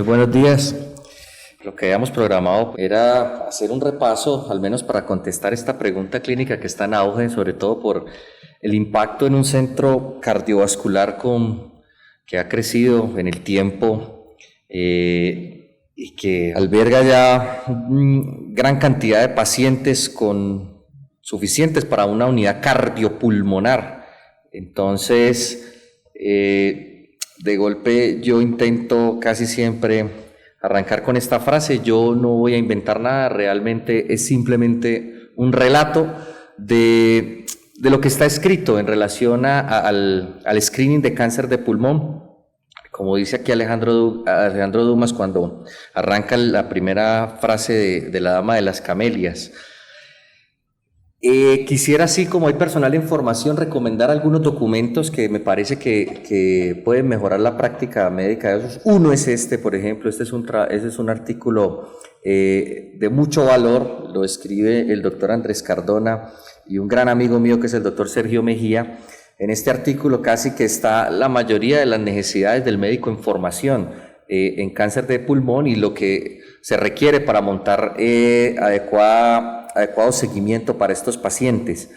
Muy buenos días. Lo que habíamos programado era hacer un repaso, al menos para contestar esta pregunta clínica que está en auge, sobre todo por el impacto en un centro cardiovascular que ha crecido en el tiempo y que alberga ya gran cantidad de pacientes suficientes para una unidad cardiopulmonar. Entonces, de golpe yo intento casi siempre arrancar con esta frase: yo no voy a inventar nada, realmente es simplemente un relato de lo que está escrito en relación al screening de cáncer de pulmón. Como dice aquí Alejandro Dumas cuando arranca la primera frase de la Dama de las Camelias. Quisiera, así como hay personal en formación, recomendar algunos documentos que me parece que pueden mejorar la práctica médica de esos. Uno es este, por ejemplo. Este es un artículo de mucho valor, lo escribe el doctor Andrés Cardona y un gran amigo mío que es el doctor Sergio Mejía. En este artículo casi que está la mayoría de las necesidades del médico en formación en cáncer de pulmón y lo que se requiere para montar adecuado seguimiento para estos pacientes.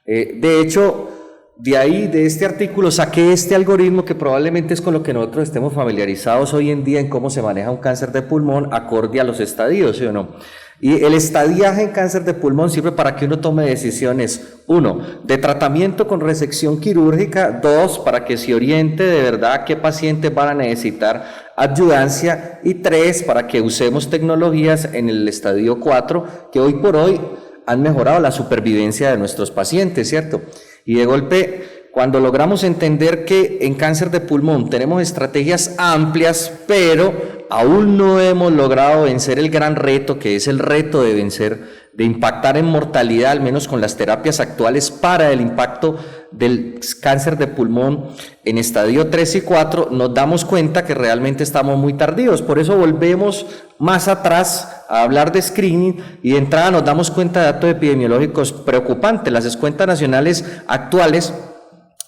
De hecho, de este artículo saqué este algoritmo que probablemente es con lo que nosotros estemos familiarizados hoy en día en cómo se maneja un cáncer de pulmón acorde a los estadios, ¿sí o no? Y el estadiaje en cáncer de pulmón sirve para que uno tome decisiones: 1, de tratamiento con resección quirúrgica; 2, para que se oriente de verdad qué pacientes van a necesitar adyuvancia; y 3, para que usemos tecnologías en el estadio 4 que hoy por hoy han mejorado la supervivencia de nuestros pacientes, ¿cierto? Y de golpe, cuando logramos entender que en cáncer de pulmón tenemos estrategias amplias, pero aún no hemos logrado vencer el gran reto, que es el reto de impactar en mortalidad, al menos con las terapias actuales, para el impacto del cáncer de pulmón en estadio 3 y 4, nos damos cuenta que realmente estamos muy tardíos. Por eso volvemos más atrás a hablar de screening y de entrada nos damos cuenta de datos epidemiológicos preocupantes. Las cuentas nacionales actuales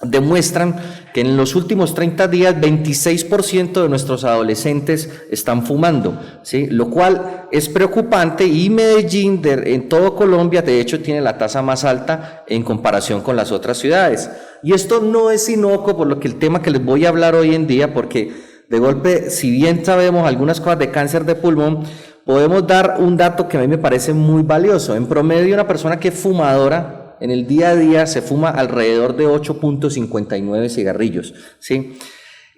demuestran que en los últimos 30 días 26% de nuestros adolescentes están fumando, ¿sí? Lo cual es preocupante, y Medellín en todo Colombia de hecho tiene la tasa más alta en comparación con las otras ciudades. Y esto no es inocuo por lo que el tema que les voy a hablar hoy en día, porque de golpe, si bien sabemos algunas cosas de cáncer de pulmón, podemos dar un dato que a mí me parece muy valioso. En promedio, una persona que es fumadora en el día a día se fuma alrededor de 8.59 cigarrillos, ¿sí?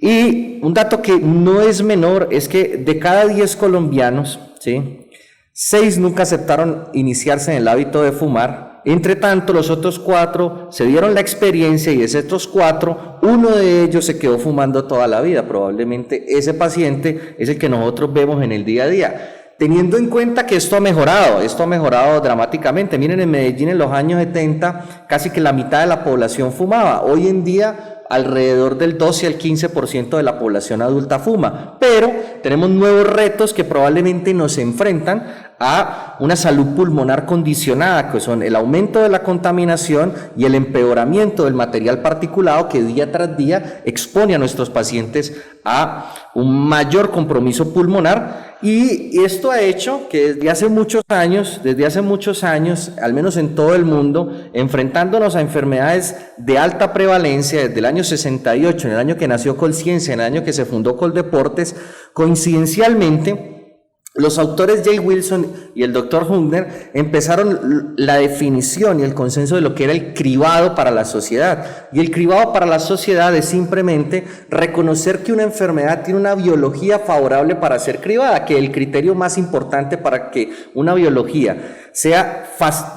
Y un dato que no es menor es que de cada 10 colombianos, ¿sí?, 6 nunca aceptaron iniciarse en el hábito de fumar. Entre tanto, los otros 4 se dieron la experiencia y de estos 4, uno de ellos se quedó fumando toda la vida. Probablemente ese paciente es el que nosotros vemos en el día a día. Teniendo en cuenta que esto ha mejorado dramáticamente. Miren, en Medellín en los años 70 casi que la mitad de la población fumaba. Hoy en día alrededor del 12 al 15% de la población adulta fuma, pero tenemos nuevos retos que probablemente nos enfrentan a una salud pulmonar condicionada, que son el aumento de la contaminación y el empeoramiento del material particulado que día tras día expone a nuestros pacientes a un mayor compromiso pulmonar. Y esto ha hecho que desde hace muchos años, al menos en todo el mundo, enfrentándonos a enfermedades de alta prevalencia, desde el año 68, en el año que nació Colciencia, en el año que se fundó Coldeportes, coincidencialmente, los autores Jay Wilson y el doctor Hübner empezaron la definición y el consenso de lo que era el cribado para la sociedad. Y el cribado para la sociedad es simplemente reconocer que una enfermedad tiene una biología favorable para ser cribada, que el criterio más importante para que una biología sea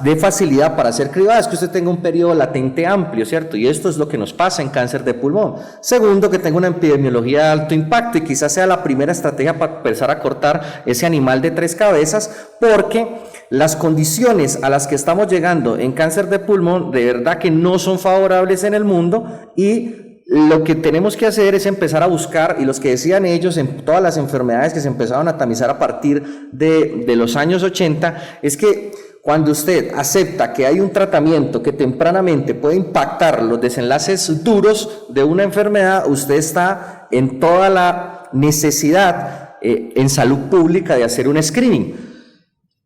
de facilidad para ser cribada es que usted tenga un periodo latente amplio, ¿cierto? Y esto es lo que nos pasa en cáncer de pulmón. Segundo, que tenga una epidemiología de alto impacto, y quizás sea la primera estrategia para empezar a cortar ese animal de 3 cabezas, porque las condiciones a las que estamos llegando en cáncer de pulmón de verdad que no son favorables en el mundo, y lo que tenemos que hacer es empezar a buscar, y los que decían ellos en todas las enfermedades que se empezaron a tamizar a partir de los años 80, es que cuando usted acepta que hay un tratamiento que tempranamente puede impactar los desenlaces duros de una enfermedad, usted está en toda la necesidad en salud pública de hacer un screening.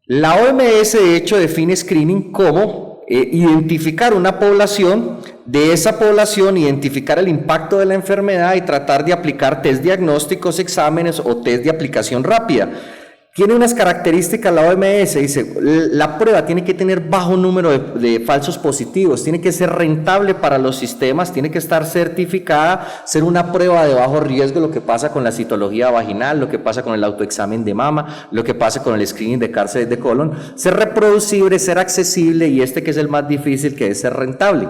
La OMS de hecho define screening como identificar una población, de esa población identificar el impacto de la enfermedad y tratar de aplicar test diagnósticos, exámenes o test de aplicación rápida. Tiene unas características la OMS, dice, la prueba tiene que tener bajo número de falsos positivos, tiene que ser rentable para los sistemas, tiene que estar certificada, ser una prueba de bajo riesgo, lo que pasa con la citología vaginal, lo que pasa con el autoexamen de mama, lo que pasa con el screening de cáncer de colon, ser reproducible, ser accesible y que es el más difícil, que es ser rentable.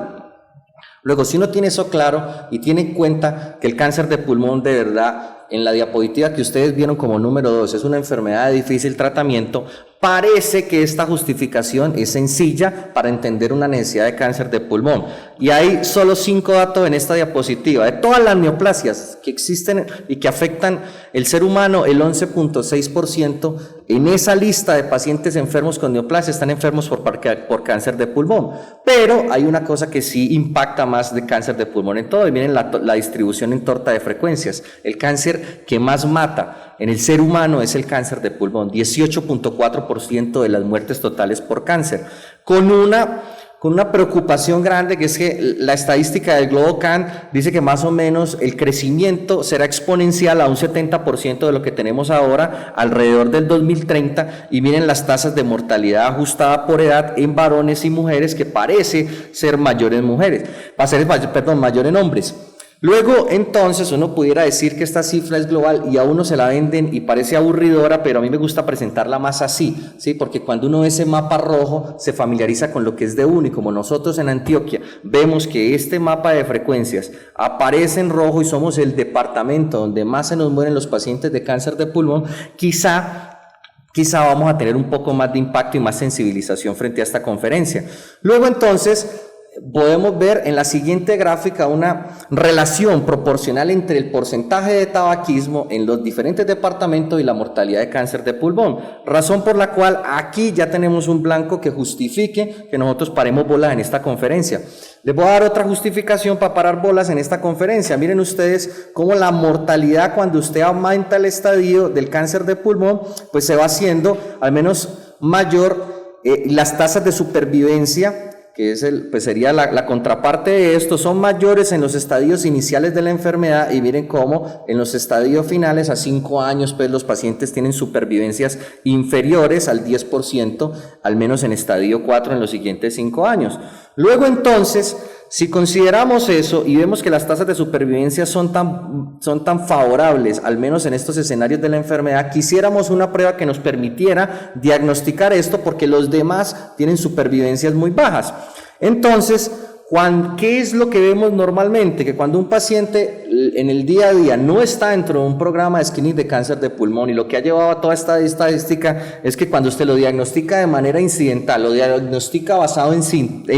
Luego, si uno tiene eso claro y tiene en cuenta que el cáncer de pulmón de verdad, en la diapositiva que ustedes vieron como número 2, es una enfermedad de difícil tratamiento, parece que esta justificación es sencilla para entender una necesidad de cáncer de pulmón. Y hay solo 5 datos en esta diapositiva. De todas las neoplasias que existen y que afectan el ser humano, el 11.6% en esa lista de pacientes enfermos con neoplasia están enfermos por cáncer de pulmón. Pero hay una cosa que sí impacta más de cáncer de pulmón en todo, y miren la distribución en torta de frecuencias. El cáncer que más mata en el ser humano es el cáncer de pulmón, 18.4% de las muertes totales por cáncer, con una preocupación grande, que es que la estadística del GloboCan dice que más o menos el crecimiento será exponencial a un 70% de lo que tenemos ahora alrededor del 2030, y miren las tasas de mortalidad ajustada por edad en varones y mujeres, que parece ser mayor en mujeres, mayor en hombres. Luego, entonces, uno pudiera decir que esta cifra es global y a uno se la venden y parece aburridora, pero a mí me gusta presentarla más así, ¿sí? Porque cuando uno ve ese mapa rojo, se familiariza con lo que es de uno, y como nosotros en Antioquia vemos que este mapa de frecuencias aparece en rojo y somos el departamento donde más se nos mueren los pacientes de cáncer de pulmón, quizá vamos a tener un poco más de impacto y más sensibilización frente a esta conferencia. Luego, entonces, podemos ver en la siguiente gráfica una relación proporcional entre el porcentaje de tabaquismo en los diferentes departamentos y la mortalidad de cáncer de pulmón, razón por la cual aquí ya tenemos un blanco que justifique que nosotros paremos bolas en esta conferencia. Les voy a dar otra justificación para parar bolas en esta conferencia. Miren ustedes cómo la mortalidad, cuando usted aumenta el estadio del cáncer de pulmón, pues se va haciendo al menos mayor, las tasas de supervivencia, que es pues sería la contraparte de esto, son mayores en los estadios iniciales de la enfermedad, y miren cómo en los estadios finales, a 5 años, pues los pacientes tienen supervivencias inferiores al 10%, al menos en estadio 4 en los siguientes 5 años. Luego, entonces, si consideramos eso y vemos que las tasas de supervivencia son tan favorables, al menos en estos escenarios de la enfermedad, quisiéramos una prueba que nos permitiera diagnosticar esto, porque los demás tienen supervivencias muy bajas. Entonces, ¿qué es lo que vemos normalmente? Que cuando un paciente en el día a día no está dentro de un programa de screening de cáncer de pulmón, y lo que ha llevado a toda esta estadística es que cuando usted lo diagnostica de manera incidental, lo diagnostica basado en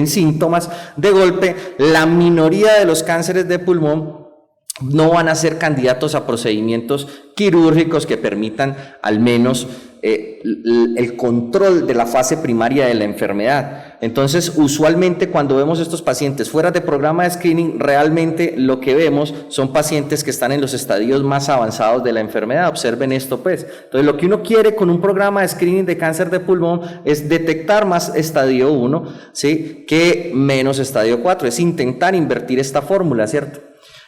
síntomas, de golpe, la minoría de los cánceres de pulmón no van a ser candidatos a procedimientos quirúrgicos que permitan al menos el control de la fase primaria de la enfermedad. Entonces, usualmente cuando vemos estos pacientes fuera de programa de screening, realmente lo que vemos son pacientes que están en los estadios más avanzados de la enfermedad. Observen esto, pues. Entonces, lo que uno quiere con un programa de screening de cáncer de pulmón es detectar más estadio 1, ¿sí?, que menos estadio 4. Es intentar invertir esta fórmula, ¿cierto?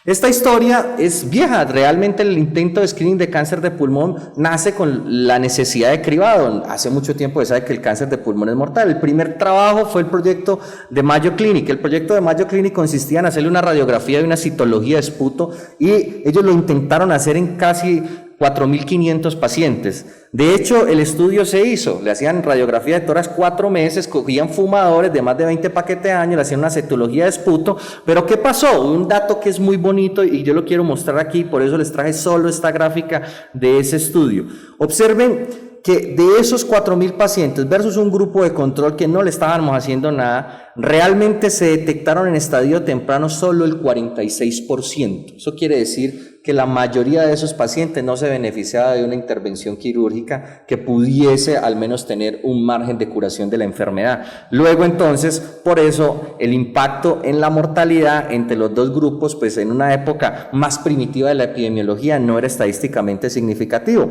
Esta historia es vieja. Realmente el intento de screening de cáncer de pulmón nace con la necesidad de cribado. Hace mucho tiempo se sabe que el cáncer de pulmón es mortal. El primer trabajo fue el proyecto de Mayo Clinic. El proyecto de Mayo Clinic consistía en hacerle una radiografía y una citología de esputo, y ellos lo intentaron hacer en casi 4.500 pacientes. De hecho, el estudio se hizo, le hacían radiografía de tórax 4 meses, cogían fumadores de más de 20 paquetes al año, le hacían una citología de esputo. Pero ¿qué pasó? Un dato que es muy bonito y yo lo quiero mostrar aquí, por eso les traje solo esta gráfica de ese estudio. Observen que de esos 4.000 pacientes versus un grupo de control que no le estábamos haciendo nada, realmente se detectaron en estadio temprano solo el 46%. Eso quiere decir que la mayoría de esos pacientes no se beneficiaba de una intervención quirúrgica que pudiese al menos tener un margen de curación de la enfermedad. Luego entonces, por eso el impacto en la mortalidad entre los dos grupos, pues en una época más primitiva de la epidemiología no era estadísticamente significativo.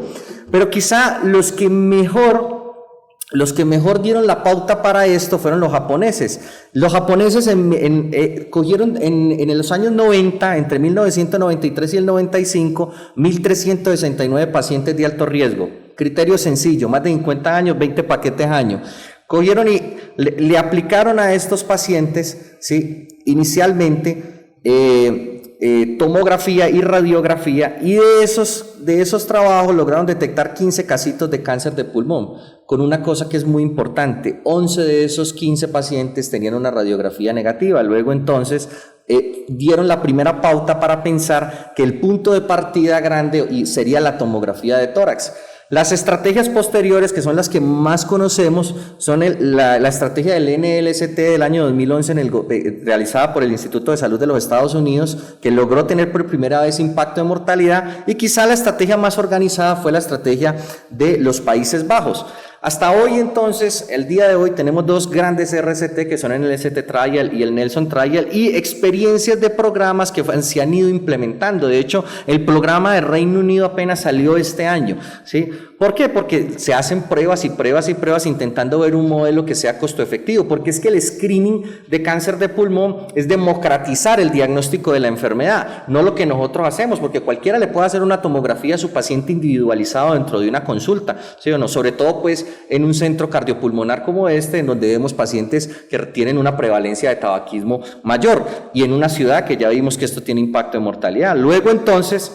Pero quizá los que mejor dieron la pauta para esto fueron los japoneses. Los japoneses cogieron en los años 90, entre 1993 y el 95, 1.369 pacientes de alto riesgo. Criterio sencillo, más de 50 años, 20 paquetes año. Cogieron y le aplicaron a estos pacientes, ¿sí?, inicialmente tomografía y radiografía, y de esos trabajos lograron detectar 15 casitos de cáncer de pulmón, con una cosa que es muy importante: 11 de esos 15 pacientes tenían una radiografía negativa. Luego entonces dieron la primera pauta para pensar que el punto de partida grande sería la tomografía de tórax. Las estrategias posteriores, que son las que más conocemos, son la estrategia del NLST del año 2011 realizada por el Instituto de Salud de los Estados Unidos, que logró tener por primera vez impacto de mortalidad, y quizá la estrategia más organizada fue la estrategia de los Países Bajos. Hasta hoy entonces, el día de hoy, tenemos dos grandes RCT, que son el NLST Trial y el Nelson Trial, y experiencias de programas que se han ido implementando. De hecho, el programa de Reino Unido apenas salió este año, ¿sí? ¿Por qué? Porque se hacen pruebas y pruebas y pruebas intentando ver un modelo que sea costo efectivo, porque es que el screening de cáncer de pulmón es democratizar el diagnóstico de la enfermedad, no lo que nosotros hacemos, porque cualquiera le puede hacer una tomografía a su paciente individualizado dentro de una consulta, ¿sí o no? Sobre todo pues en un centro cardiopulmonar como este, en donde vemos pacientes que tienen una prevalencia de tabaquismo mayor, y en una ciudad que ya vimos que esto tiene impacto en mortalidad. Luego entonces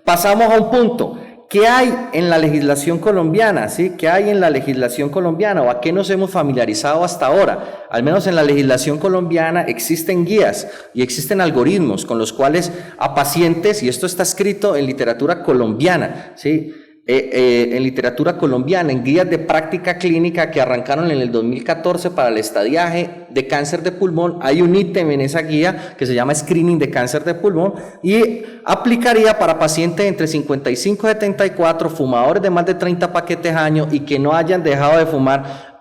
pasamos a un punto. ¿Qué hay en la legislación colombiana? ¿Sí? ¿Qué hay en la legislación colombiana o a qué nos hemos familiarizado hasta ahora? Al menos en la legislación colombiana existen guías y existen algoritmos con los cuales a pacientes, y esto está escrito en literatura colombiana, ¿sí?, en guías de práctica clínica que arrancaron en el 2014 para el estadiaje de cáncer de pulmón. Hay un ítem en esa guía que se llama Screening de Cáncer de Pulmón, y aplicaría para pacientes entre 55 y 74, fumadores de más de 30 paquetes año y que no hayan dejado de fumar,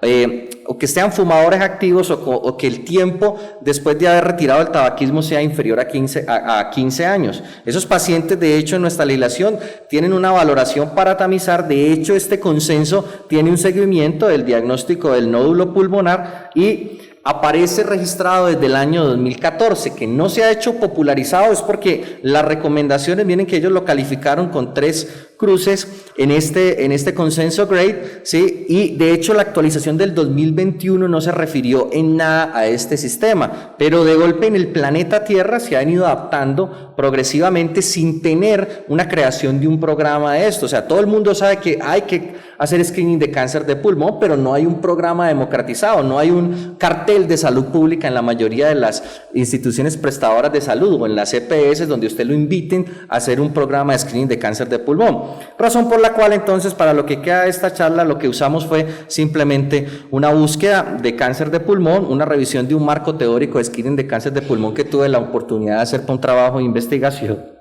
o que sean fumadores activos, o que el tiempo después de haber retirado el tabaquismo sea inferior a 15 años. Esos pacientes, de hecho, en nuestra legislación tienen una valoración para tamizar. De hecho, este consenso tiene un seguimiento del diagnóstico del nódulo pulmonar y aparece registrado desde el año 2014, que no se ha hecho popularizado, es porque las recomendaciones vienen que ellos lo calificaron con 3 cruces en este consenso grade, ¿sí? Y de hecho la actualización del 2021 no se refirió en nada a este sistema, pero de golpe en el planeta Tierra se han ido adaptando progresivamente sin tener una creación de un programa de esto. O sea, todo el mundo sabe que hay que hacer screening de cáncer de pulmón, pero no hay un programa democratizado, no hay un cartel de salud pública en la mayoría de las instituciones prestadoras de salud o en las EPS donde usted lo inviten a hacer un programa de screening de cáncer de pulmón. Razón por la cual entonces, para lo que queda de esta charla, lo que usamos fue simplemente una búsqueda de cáncer de pulmón, una revisión de un marco teórico de screening de cáncer de pulmón que tuve la oportunidad de hacer para un trabajo de investigación.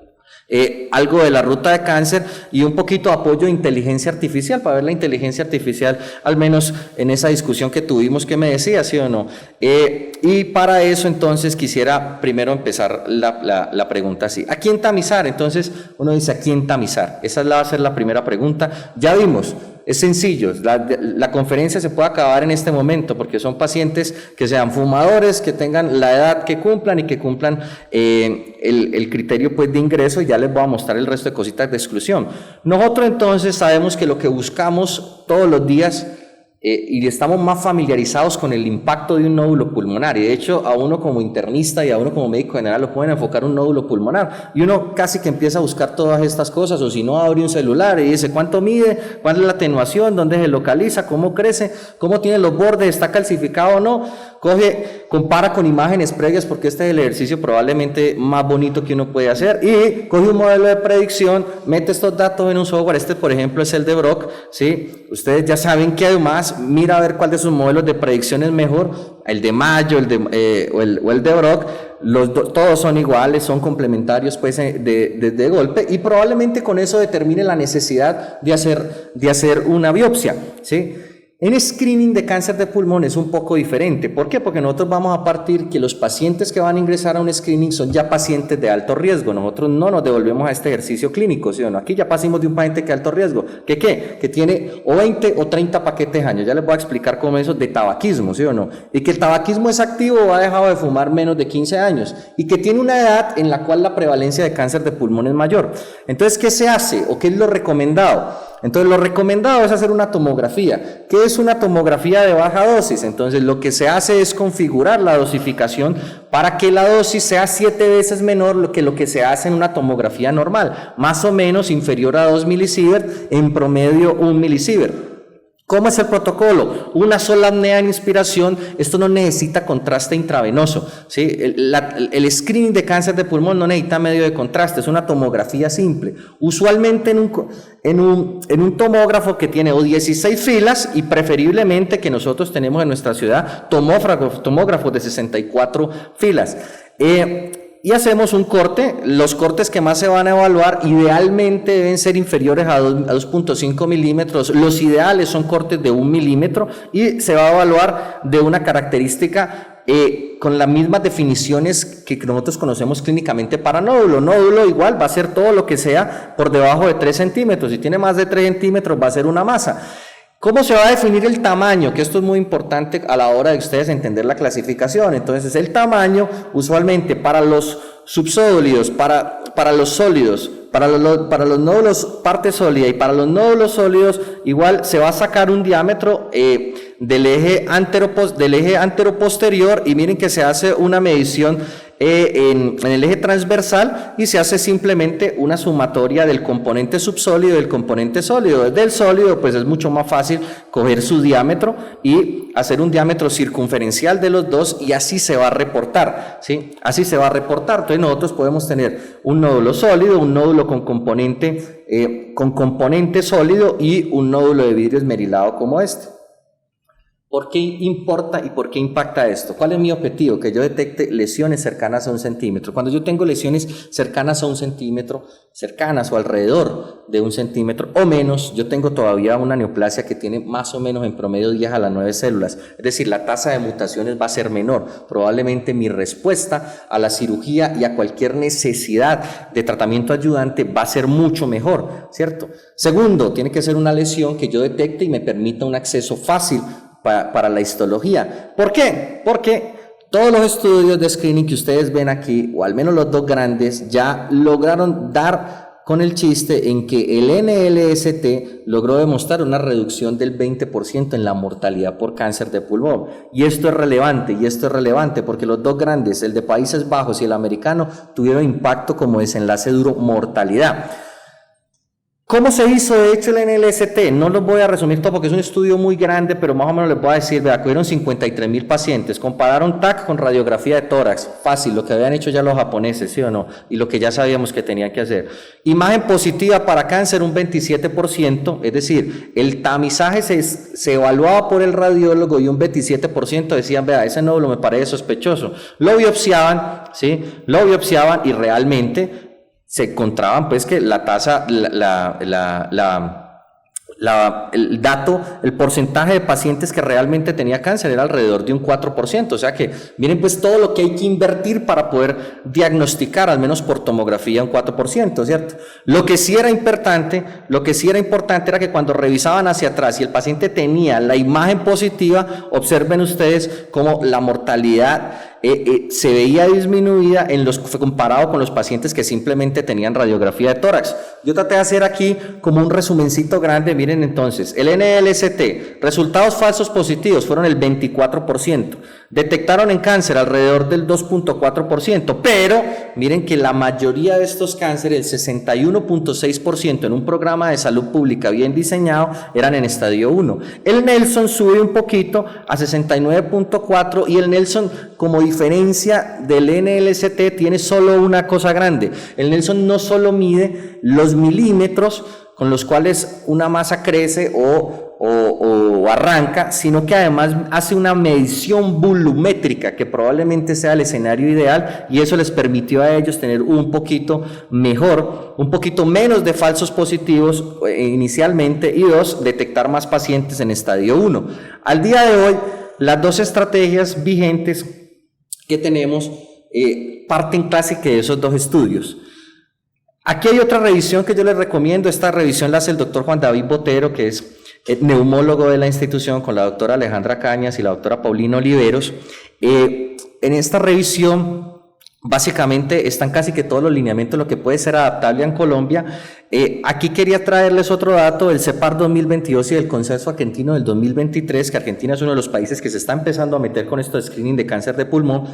Algo de la ruta de cáncer y un poquito de apoyo de inteligencia artificial, para ver la inteligencia artificial, al menos en esa discusión que tuvimos, que me decía, ¿sí o no? Y para eso entonces quisiera primero empezar la pregunta así: ¿a quién tamizar? Entonces uno dice, ¿a quién tamizar? Esa va a ser la primera pregunta. Ya vimos, es sencillo, la conferencia se puede acabar en este momento, porque son pacientes que sean fumadores, que tengan la edad que cumplan y que cumplan el criterio pues de ingreso, y ya les voy a mostrar el resto de cositas de exclusión. Nosotros entonces sabemos que lo que buscamos todos los días, y estamos más familiarizados con el impacto de un nódulo pulmonar, y de hecho a uno como internista y a uno como médico general lo pueden enfocar un nódulo pulmonar y uno casi que empieza a buscar todas estas cosas, o si no abre un celular y dice cuánto mide, cuál es la atenuación, dónde se localiza, cómo crece, cómo tiene los bordes, está calcificado o no. Compara con imágenes previas, porque este es el ejercicio probablemente más bonito que uno puede hacer, y coge un modelo de predicción, mete estos datos en un software. Este por ejemplo es el de Brock, ¿sí? Ustedes ya saben que además mira a ver cuál de sus modelos de predicción es mejor, el de Mayo, o el de Brock. todos son iguales, son complementarios pues de golpe, y probablemente con eso determine la necesidad de hacer una biopsia, ¿sí? En screening de cáncer de pulmón es un poco diferente. ¿Por qué? Porque nosotros vamos a partir que los pacientes que van a ingresar a un screening son ya pacientes de alto riesgo. Nosotros no nos devolvemos a este ejercicio clínico, ¿sí o no? Aquí ya pasamos de un paciente que de alto riesgo. Que tiene o 20 o 30 paquetes años. Ya les voy a explicar cómo eso de tabaquismo, ¿sí o no? Y que el tabaquismo es activo o ha dejado de fumar menos de 15 años. Y que tiene una edad en la cual la prevalencia de cáncer de pulmón es mayor. Entonces, ¿qué se hace? ¿O qué es lo recomendado? Entonces, lo recomendado es hacer una tomografía. ¿Qué es una tomografía de baja dosis? Entonces, lo que se hace es configurar la dosificación para que la dosis sea 7 veces menor que lo que se hace en una tomografía normal, más o menos inferior a 2 milisievert, en promedio 1 milisievert. ¿Cómo es el protocolo? Una sola apnea en inspiración. Esto no necesita contraste intravenoso, ¿sí? El screening de cáncer de pulmón no necesita medio de contraste, es una tomografía simple. Usualmente en un tomógrafo que tiene o 16 filas, y preferiblemente que nosotros tenemos en nuestra ciudad tomógrafos de 64 filas. Y hacemos un corte. Los cortes que más se van a evaluar idealmente deben ser inferiores a 2.5 milímetros. Los ideales son cortes de 1 milímetro, y se va a evaluar de una característica con las mismas definiciones que nosotros conocemos clínicamente para nódulo. Nódulo igual va a ser todo lo que sea por debajo de 3 centímetros. Si tiene más de 3 centímetros va a ser una masa. ¿Cómo se va a definir el tamaño? Que esto es muy importante a la hora de ustedes entender la clasificación. Entonces, el tamaño usualmente para los subsólidos, para los sólidos, para los nódulos parte sólida y para los nódulos sólidos, igual se va a sacar un diámetro del eje anteroposterior, y miren que se hace una medición en el eje transversal, y se hace simplemente una sumatoria del componente subsólido y del componente sólido. Desde el sólido pues es mucho más fácil coger su diámetro y hacer un diámetro circunferencial de los dos, y así se va a reportar, ¿sí? Así se va a reportar. Entonces nosotros podemos tener un nódulo sólido, un nódulo con componente sólido y un nódulo de vidrio esmerilado como este. ¿Por qué importa y por qué impacta esto? ¿Cuál es mi objetivo? Que yo detecte lesiones cercanas a 1 centímetro. Cuando yo tengo lesiones cercanas a 1 centímetro, cercanas o alrededor de 1 centímetro o menos, yo tengo todavía una neoplasia que tiene más o menos en promedio 10 a las 9 células. Es decir, la tasa de mutaciones va a ser menor. Probablemente mi respuesta a la cirugía y a cualquier necesidad de tratamiento ayudante va a ser mucho mejor, ¿cierto? Segundo, tiene que ser una lesión que yo detecte y me permita un acceso fácil para la histología. ¿Por qué? Porque todos los estudios de screening que ustedes ven aquí, o al menos los dos grandes, ya lograron dar con el chiste en que el NLST logró demostrar una reducción del 20% en la mortalidad por cáncer de pulmón. Y esto es relevante porque los dos grandes, el de Países Bajos y el americano, tuvieron impacto como desenlace duro mortalidad. ¿Cómo se hizo de hecho el NLST? No los voy a resumir todo porque es un estudio muy grande, pero más o menos les voy a decir, vea, cogieron 53,000 pacientes, compararon TAC con radiografía de tórax, fácil, lo que habían hecho ya los japoneses, ¿sí o no? Y lo que ya sabíamos que tenían que hacer. Imagen positiva para cáncer, un 27%, es decir, el tamizaje se evaluaba por el radiólogo y un 27% decían, vea, ese nódulo me parece sospechoso. Lo biopsiaban, ¿sí? Lo biopsiaban y realmente se encontraban pues que la tasa, el porcentaje de pacientes que realmente tenía cáncer era alrededor de un 4%, o sea que miren pues todo lo que hay que invertir para poder diagnosticar, al menos por tomografía, un 4%, ¿cierto? Lo que sí era importante era que cuando revisaban hacia atrás y el paciente tenía la imagen positiva, observen ustedes cómo la mortalidad se veía disminuida comparado con los pacientes que simplemente tenían radiografía de tórax. Yo traté de hacer aquí como un resumencito grande. Miren entonces, el NLST, resultados falsos positivos fueron el 24%, detectaron en cáncer alrededor del 2.4%, pero miren que la mayoría de estos cánceres, el 61.6% en un programa de salud pública bien diseñado, eran en estadio 1. El Nelson sube un poquito a 69.4 y el Nelson, como diferencia del NLST, tiene solo una cosa grande. El Nelson no solo mide los milímetros con los cuales una masa crece o o arranca, sino que además hace una medición volumétrica que probablemente sea el escenario ideal, y eso les permitió a ellos tener un poquito menos de falsos positivos inicialmente, y dos, detectar más pacientes en estadio 1. Al día de hoy, las dos estrategias vigentes que tenemos parten casi que de esos dos estudios. Aquí hay otra revisión que yo les recomiendo. Esta revisión la hace el doctor Juan David Botero, que es neumólogo de la institución, con la doctora Alejandra Cañas y la doctora Paulina Oliveros. En esta revisión básicamente están casi que todos los lineamientos, lo que puede ser adaptable en Colombia. Aquí quería traerles otro dato del CEPAR 2022 y del Consenso Argentino del 2023, que Argentina es uno de los países que se está empezando a meter con esto de screening de cáncer de pulmón.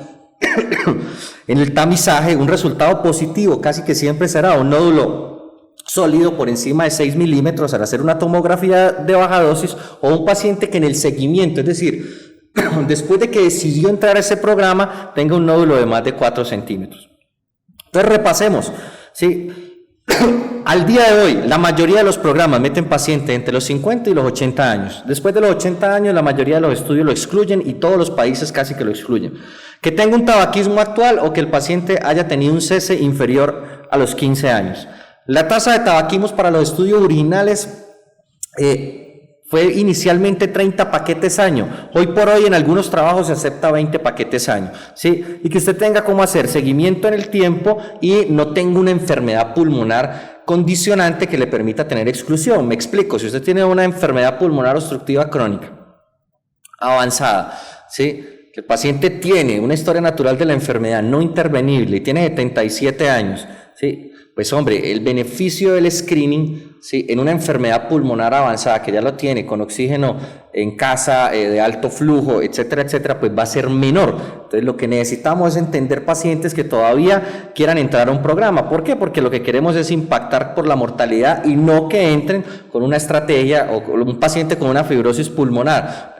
En el tamizaje, un resultado positivo casi que siempre será un nódulo sólido por encima de 6 milímetros al hacer una tomografía de baja dosis, o un paciente que en el seguimiento, es decir, después de que decidió entrar a ese programa, tenga un nódulo de más de 4 centímetros. Entonces repasemos, ¿sí? Al día de hoy, la mayoría de los programas meten pacientes entre los 50 y los 80 años. Después de los 80 años, la mayoría de los estudios lo excluyen, y todos los países casi que lo excluyen. Que tenga un tabaquismo actual o que el paciente haya tenido un cese inferior a los 15 años. La tasa de tabaquismos para los estudios originales fue inicialmente 30 paquetes año. Hoy por hoy en algunos trabajos se acepta 20 paquetes año, ¿sí? Y que usted tenga cómo hacer seguimiento en el tiempo y no tenga una enfermedad pulmonar condicionante que le permita tener exclusión. Me explico: si usted tiene una enfermedad pulmonar obstructiva crónica avanzada, ¿sí?, que el paciente tiene una historia natural de la enfermedad no intervenible y tiene 77 años, ¿sí?, pues hombre, el beneficio del screening, ¿sí?, en una enfermedad pulmonar avanzada que ya lo tiene con oxígeno en casa, de alto flujo, etcétera, etcétera, pues va a ser menor. Entonces lo que necesitamos es entender pacientes que todavía quieran entrar a un programa. ¿Por qué? Porque lo que queremos es impactar por la mortalidad y no que entren con una estrategia, o un paciente con una fibrosis pulmonar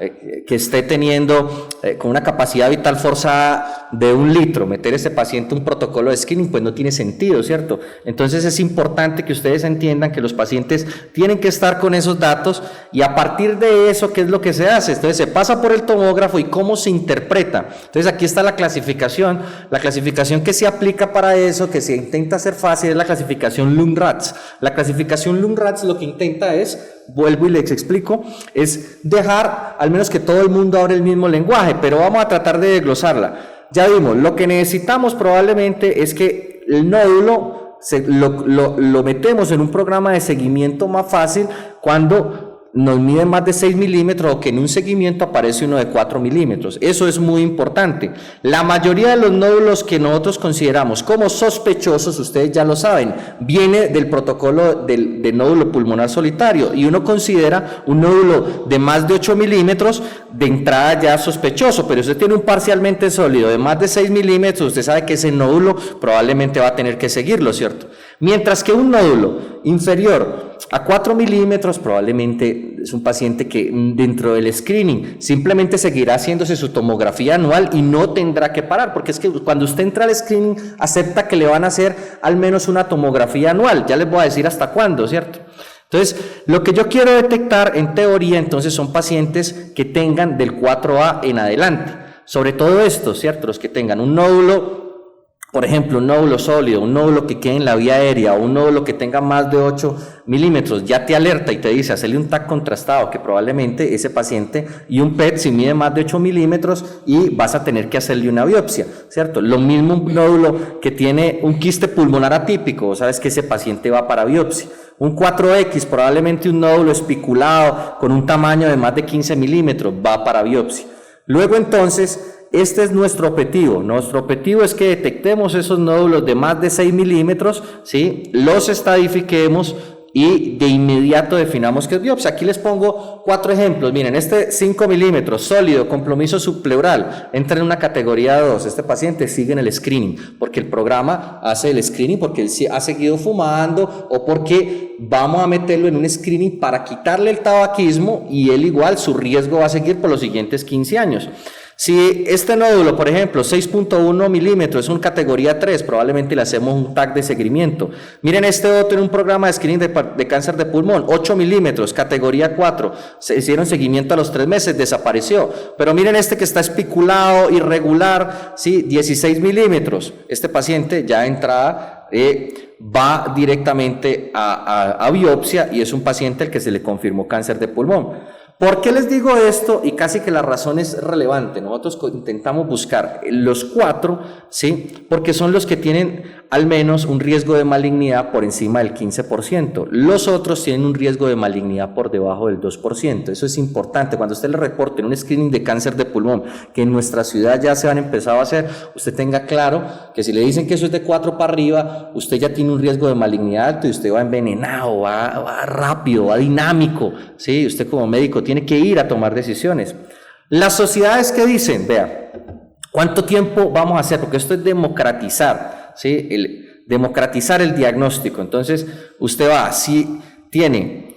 que esté teniendo con una capacidad vital forzada de 1 litro. Meter a ese paciente un protocolo de screening pues no tiene sentido, ¿cierto? Entonces es importante que ustedes entiendan que los pacientes tienen que estar con esos datos, y a partir de eso, ¿qué es lo que se hace? Entonces se pasa por el tomógrafo y cómo se interpreta. Entonces aquí está la clasificación que se aplica para eso, que se intenta hacer fácil, es la clasificación Lung-RATS. La clasificación Lung-RATS lo que intenta es, vuelvo y les explico, es dejar al menos que todo el mundo hable el mismo lenguaje, pero vamos a tratar de desglosarla. Ya vimos, lo que necesitamos probablemente es que el nódulo lo metemos en un programa de seguimiento más fácil cuando nos miden más de 6 milímetros, o que en un seguimiento aparece uno de 4 milímetros. Eso es muy importante. La mayoría de los nódulos que nosotros consideramos como sospechosos, ustedes ya lo saben, viene del protocolo del nódulo pulmonar solitario, y uno considera un nódulo de más de 8 milímetros de entrada ya sospechoso, pero usted tiene un parcialmente sólido de más de 6 milímetros, usted sabe que ese nódulo probablemente va a tener que seguirlo, ¿cierto? Mientras que un nódulo inferior a 4 milímetros probablemente es un paciente que dentro del screening simplemente seguirá haciéndose su tomografía anual y no tendrá que parar, porque es que cuando usted entra al screening acepta que le van a hacer al menos una tomografía anual. Ya les voy a decir hasta cuándo, ¿cierto? Entonces, lo que yo quiero detectar en teoría entonces son pacientes que tengan del 4A en adelante, sobre todo estos, ¿cierto? Los que tengan un nódulo, por ejemplo, un nódulo sólido, un nódulo que quede en la vía aérea, o un nódulo que tenga más de 8 milímetros, ya te alerta y te dice, hacerle un TAC contrastado, que probablemente ese paciente, y un PET si mide más de 8 milímetros, y vas a tener que hacerle una biopsia, ¿cierto? Lo mismo un nódulo que tiene un quiste pulmonar atípico, sabes que ese paciente va para biopsia. Un 4X, probablemente un nódulo espiculado con un tamaño de más de 15 milímetros, va para biopsia. Luego entonces, este es nuestro objetivo. Nuestro objetivo es que detectemos esos nódulos de más de 6 milímetros, ¿sí?, los estadifiquemos y de inmediato definamos que es biopsia. Aquí les pongo 4 ejemplos. Miren, este 5 milímetros sólido, compromiso subpleural, entra en una categoría 2. Este paciente sigue en el screening, porque el programa hace el screening porque él ha seguido fumando, o porque vamos a meterlo en un screening para quitarle el tabaquismo, y él igual su riesgo va a seguir por los siguientes 15 años. Si este nódulo, por ejemplo, 6.1 milímetros, es un categoría 3, probablemente le hacemos un tag de seguimiento. Miren este otro en un programa de screening de cáncer de pulmón, 8 milímetros, categoría 4, se hicieron seguimiento a los 3 meses, desapareció. Pero miren este que está espiculado, irregular, ¿sí? 16 milímetros, este paciente ya de entrada va directamente a biopsia y es un paciente al que se le confirmó cáncer de pulmón. ¿Por qué les digo esto? Y casi que la razón es relevante. Nosotros intentamos buscar los 4, ¿sí? Porque son los que tienen al menos un riesgo de malignidad por encima del 15%. Los otros tienen un riesgo de malignidad por debajo del 2%. Eso es importante. Cuando usted le reporte en un screening de cáncer de pulmón, que en nuestra ciudad ya se han empezado a hacer, usted tenga claro que si le dicen que eso es de 4 para arriba, usted ya tiene un riesgo de malignidad alto y usted va envenenado, va rápido, va dinámico, ¿sí? Usted como médico tiene que ir a tomar decisiones. Las sociedades que dicen, vea, ¿cuánto tiempo vamos a hacer? Porque esto es democratizar, ¿sí? Democratizar el diagnóstico. Entonces, usted va, si tiene,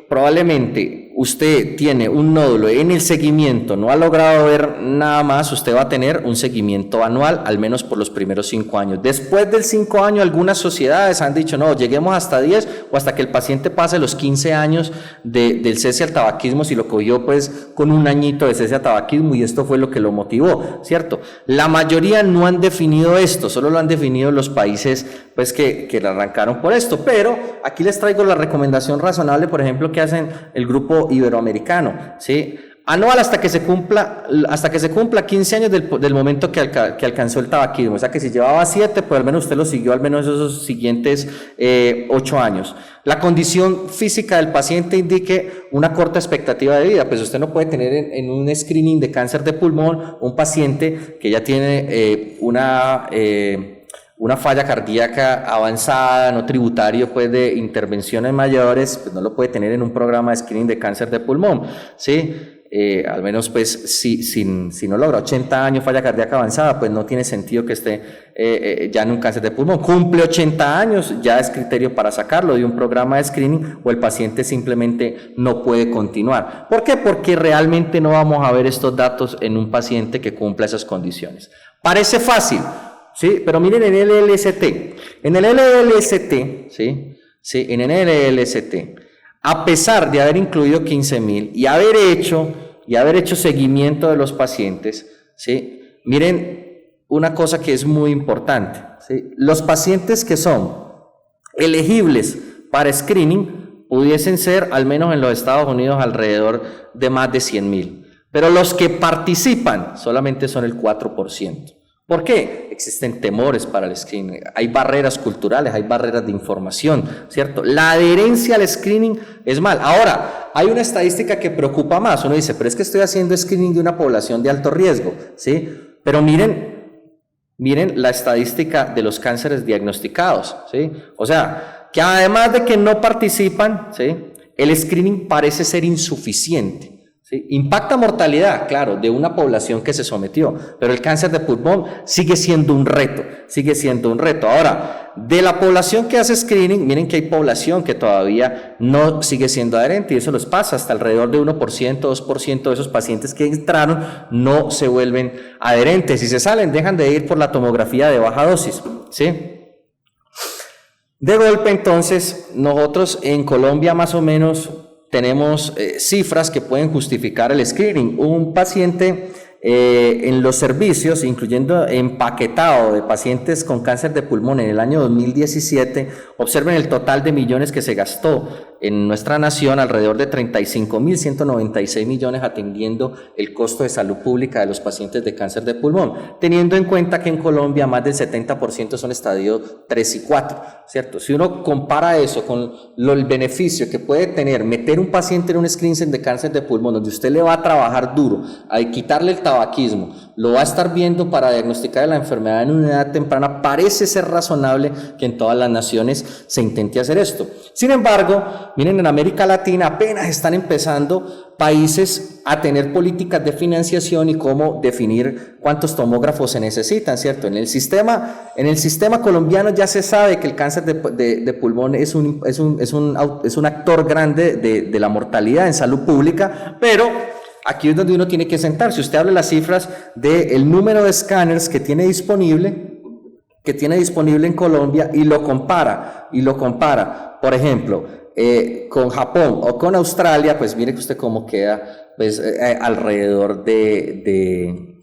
probablemente usted tiene un nódulo en el seguimiento, no ha logrado ver nada más, usted va a tener un seguimiento anual, al menos por los primeros 5 años. Después del 5 años, algunas sociedades han dicho, no, lleguemos hasta 10 o hasta que el paciente pase los 15 años del cese al tabaquismo, si lo cogió pues con un añito de cese al tabaquismo y esto fue lo que lo motivó, ¿cierto? La mayoría no han definido esto, solo lo han definido los países pues que le arrancaron por esto, pero aquí les traigo la recomendación razonable, por ejemplo, que hacen el grupo iberoamericano, ¿sí? Anual hasta que se cumpla 15 años del momento que alcanzó el tabaquismo, o sea que si llevaba 7, pues al menos usted lo siguió al menos esos siguientes 8 años. La condición física del paciente indique una corta expectativa de vida, pues usted no puede tener en un screening de cáncer de pulmón un paciente que ya tiene una falla cardíaca avanzada, no tributario pues de intervenciones mayores, pues no lo puede tener en un programa de screening de cáncer de pulmón, ¿sí? Al menos pues si no logra 80 años falla cardíaca avanzada, pues no tiene sentido que esté ya en un cáncer de pulmón. Cumple 80 años, ya es criterio para sacarlo de un programa de screening o el paciente simplemente no puede continuar. ¿Por qué? Porque realmente no vamos a ver estos datos en un paciente que cumpla esas condiciones. Parece fácil, ¿sí? Pero miren en el LST. En el LST, ¿sí? Sí, en el LST, a pesar de haber incluido 15.000 y haber hecho seguimiento de los pacientes, ¿sí? Miren una cosa que es muy importante, ¿sí? Los pacientes que son elegibles para screening pudiesen ser, al menos en los Estados Unidos, alrededor de más de 100.000. Pero los que participan solamente son el 4%. ¿Por qué? Existen temores para el screening, hay barreras culturales, hay barreras de información, ¿cierto? La adherencia al screening es mal. Ahora, hay una estadística que preocupa más. Uno dice, pero es que estoy haciendo screening de una población de alto riesgo, ¿sí? Pero miren la estadística de los cánceres diagnosticados, ¿sí? O sea, que además de que no participan, ¿sí? El screening parece ser insuficiente. ¿Sí? Impacta mortalidad, claro, de una población que se sometió, pero el cáncer de pulmón sigue siendo un reto. Ahora, de la población que hace screening, miren que hay población que todavía no sigue siendo adherente y eso les pasa, hasta alrededor de 1%, 2% de esos pacientes que entraron no se vuelven adherentes. Si se salen, dejan de ir por la tomografía de baja dosis, ¿sí? De golpe, entonces, nosotros en Colombia más o menos tenemos cifras que pueden justificar el screening. Un paciente en los servicios, incluyendo empaquetado de pacientes con cáncer de pulmón en el año 2017, observen el total de millones que se gastó en nuestra nación, alrededor de 35.196 millones atendiendo el costo de salud pública de los pacientes de cáncer de pulmón, teniendo en cuenta que en Colombia más del 70% son estadio 3 y 4, ¿cierto? Si uno compara eso con el beneficio que puede tener meter un paciente en un screening de cáncer de pulmón, donde usted le va a trabajar duro, a quitarle el tabaquismo, lo va a estar viendo para diagnosticar la enfermedad en una edad temprana, parece ser razonable que en todas las naciones se intente hacer esto. Sin embargo, miren, en América Latina apenas están empezando países a tener políticas de financiación y cómo definir cuántos tomógrafos se necesitan, ¿cierto? En el sistema colombiano ya se sabe que el cáncer de pulmón es un actor grande de la mortalidad en salud pública, pero aquí es donde uno tiene que sentarse. Usted habla las cifras del número de escáneres que tiene disponible en Colombia y lo compara, por ejemplo, con Japón o con Australia, pues mire que usted cómo queda, pues alrededor de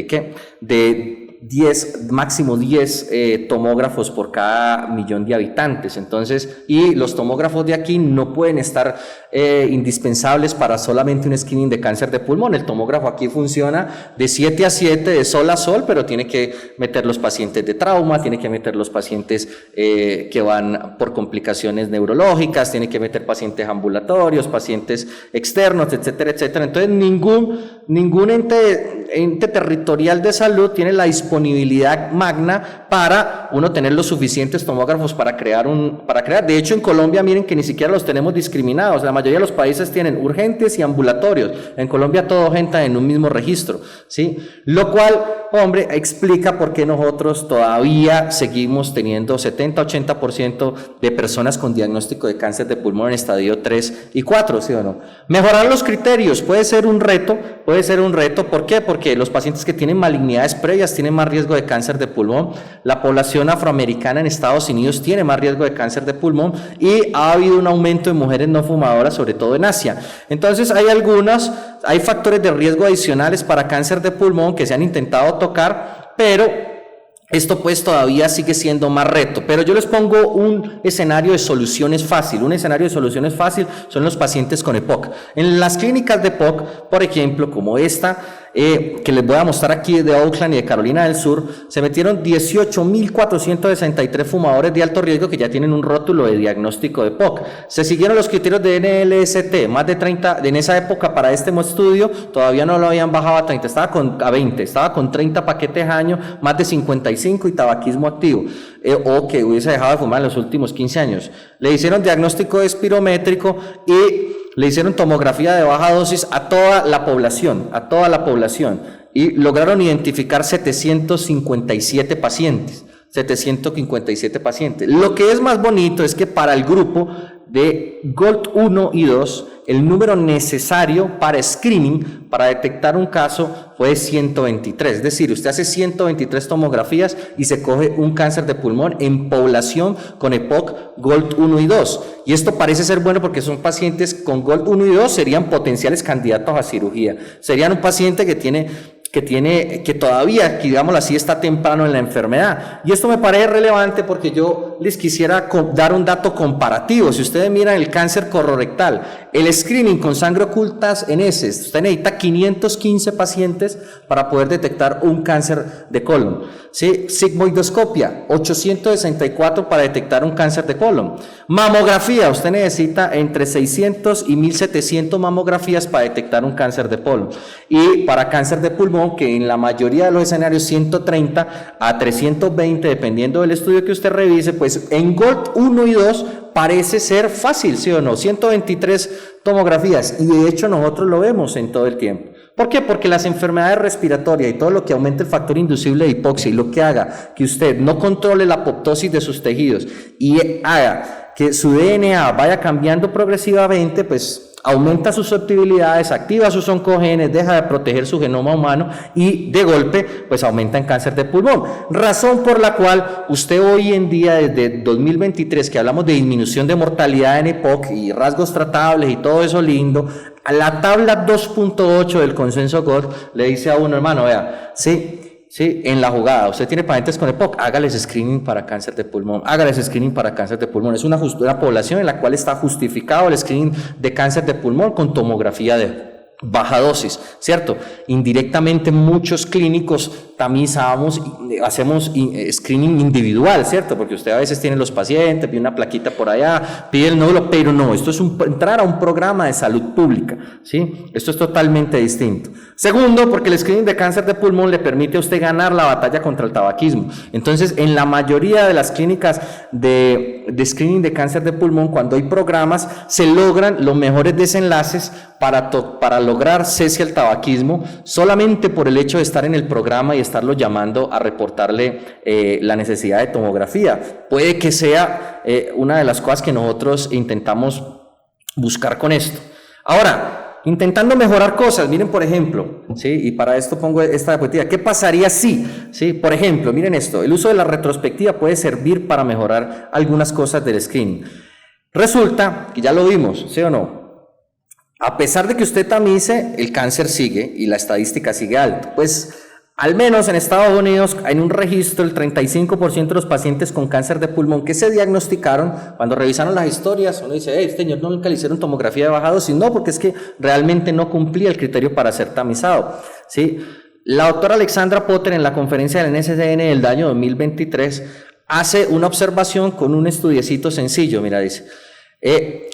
¿qué? De 10, máximo 10 tomógrafos por cada millón de habitantes. Entonces, y los tomógrafos de aquí no pueden estar indispensables para solamente un screening de cáncer de pulmón. El tomógrafo aquí funciona de 7 a 7, de sol a sol, pero tiene que meter los pacientes de trauma, tiene que meter los pacientes que van por complicaciones neurológicas, tiene que meter pacientes ambulatorios, pacientes externos, etcétera, etcétera. Entonces, ningún ente territorial de salud tiene la disponibilidad magna para uno tener los suficientes tomógrafos para crear. De hecho, en Colombia, miren que ni siquiera los tenemos discriminados. La mayoría de los países tienen urgentes y ambulatorios. En Colombia todo entra en un mismo registro, ¿sí? Lo cual, hombre, explica por qué nosotros todavía seguimos teniendo 70-80% de personas con diagnóstico de cáncer de pulmón en estadio 3 y 4, ¿sí o no? Mejorar los criterios puede ser un reto. ¿Por qué? Porque los pacientes que tienen malignidades previas tienen más riesgo de cáncer de pulmón. La población afroamericana en Estados Unidos tiene más riesgo de cáncer de pulmón y ha habido un aumento de mujeres no fumadoras, sobre todo en Asia. Entonces hay factores de riesgo adicionales para cáncer de pulmón que se han intentado tocar, pero esto pues todavía sigue siendo más reto. Pero yo les pongo un escenario de soluciones fácil. Un escenario de soluciones fácil son los pacientes con EPOC. En las clínicas de EPOC, por ejemplo, como esta, que les voy a mostrar aquí de Oakland y de Carolina del Sur, se metieron 18.463 fumadores de alto riesgo que ya tienen un rótulo de diagnóstico de EPOC. Se siguieron los criterios de NLST, más de 30, en esa época para este estudio todavía no lo habían bajado a 30, a 20, estaba con 30 paquetes al año, más de 55 y tabaquismo activo, o que hubiese dejado de fumar en los últimos 15 años. Le hicieron diagnóstico espirométrico y le hicieron tomografía de baja dosis a toda la población, y lograron identificar 757 pacientes. Lo que es más bonito es que para el grupo de GOLD 1 y 2, el número necesario para screening, para detectar un caso, fue 123. Es decir, usted hace 123 tomografías y se coge un cáncer de pulmón en población con EPOC GOLD 1 y 2. Y esto parece ser bueno porque son pacientes con GOLD 1 y 2, serían potenciales candidatos a cirugía. Serían un paciente que todavía, digámoslo así, está temprano en la enfermedad. Y esto me parece relevante porque yo les quisiera dar un dato comparativo. Si ustedes miran el cáncer colorectal, el screening con sangre ocultas en heces, usted necesita 515 pacientes para poder detectar un cáncer de colon. ¿Sí? Sigmoidoscopia, 864 para detectar un cáncer de colon. Mamografía, usted necesita entre 600 y 1700 mamografías para detectar un cáncer de colon. Y para cáncer de pulmón, que en la mayoría de los escenarios 130 a 320, dependiendo del estudio que usted revise, pues en GOLD 1 y 2 parece ser fácil, ¿sí o no? 123 tomografías, y de hecho nosotros lo vemos en todo el tiempo. ¿Por qué? Porque las enfermedades respiratorias y todo lo que aumente el factor inducible de hipoxia y lo que haga que usted no controle la apoptosis de sus tejidos y haga que su DNA vaya cambiando progresivamente, pues aumenta sus susceptibilidades, activa sus oncogenes, deja de proteger su genoma humano y de golpe pues aumenta en cáncer de pulmón. Razón por la cual usted hoy en día, desde 2023, que hablamos de disminución de mortalidad en EPOC y rasgos tratables y todo eso lindo, a la tabla 2.8 del consenso GOLD le dice a uno, hermano, vea, sí, en la jugada, usted tiene pacientes con EPOC, hágales screening para cáncer de pulmón, es una población en la cual está justificado el screening de cáncer de pulmón con tomografía de baja dosis, ¿cierto? Indirectamente muchos clínicos tamizamos, hacemos screening individual, ¿cierto? Porque usted a veces tiene los pacientes, pide una plaquita por allá, pide el nódulo, pero no, esto es entrar a un programa de salud pública, ¿sí? Esto es totalmente distinto. Segundo, porque el screening de cáncer de pulmón le permite a usted ganar la batalla contra el tabaquismo. Entonces, en la mayoría de las clínicas de screening de cáncer de pulmón, cuando hay programas, se logran los mejores desenlaces para lograr cese al tabaquismo, solamente por el hecho de estar en el programa y estarlo llamando a reportarle la necesidad de tomografía. Puede que sea una de las cosas que nosotros intentamos buscar con esto. Ahora, intentando mejorar cosas. Miren, por ejemplo, ¿sí? Y para esto pongo esta diapositiva. ¿Qué pasaría si? ¿Sí? Por ejemplo, miren esto, el uso de la retrospectiva puede servir para mejorar algunas cosas del screening. Resulta que ya lo vimos, ¿sí o no? A pesar de que usted tamice, el cáncer sigue y la estadística sigue alta. Pues al menos en Estados Unidos, en un registro, el 35% de los pacientes con cáncer de pulmón que se diagnosticaron, cuando revisaron las historias, uno dice, este señor nunca le hicieron tomografía de bajado, sino porque es que realmente no cumplía el criterio para ser tamizado, ¿sí? La doctora Alexandra Potter, en la conferencia del NCCN del año 2023, hace una observación con un estudiecito sencillo, mira, dice,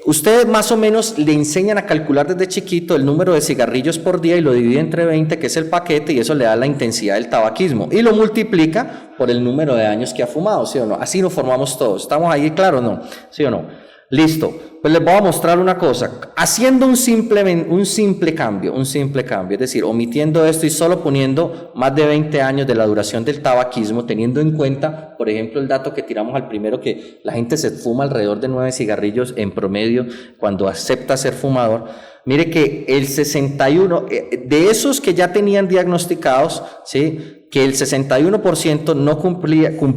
ustedes más o menos le enseñan a calcular desde chiquito el número de cigarrillos por día y lo divide entre 20, que es el paquete, y eso le da la intensidad del tabaquismo, y lo multiplica por el número de años que ha fumado, ¿sí o no? Así nos formamos todos. ¿Estamos ahí claro o no? ¿Sí o no? Listo. Pues les voy a mostrar una cosa. Haciendo un simple cambio, es decir, omitiendo esto y solo poniendo más de 20 años de la duración del tabaquismo, teniendo en cuenta, por ejemplo, el dato que tiramos al primero, que la gente se fuma alrededor de 9 cigarrillos en promedio cuando acepta ser fumador. Mire que el 61, de esos que ya tenían diagnosticados, ¿sí?, que el 61% no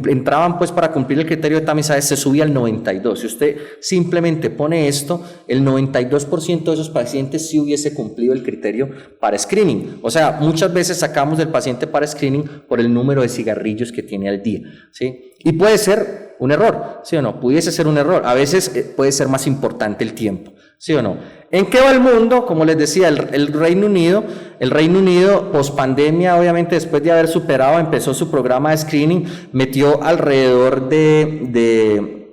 entraban pues para cumplir el criterio de tamizaje, se subía al 92%. Si usted simplemente pone esto, el 92% de esos pacientes sí hubiese cumplido el criterio para screening. O sea, muchas veces sacamos del paciente para screening por el número de cigarrillos que tiene al día, ¿sí? Y puede ser un error, ¿sí o no? Pudiese ser un error. A veces puede ser más importante el tiempo, ¿sí o no? ¿En qué va el mundo? Como les decía, el Reino Unido, pospandemia, obviamente después de haber superado, empezó su programa de screening, metió alrededor de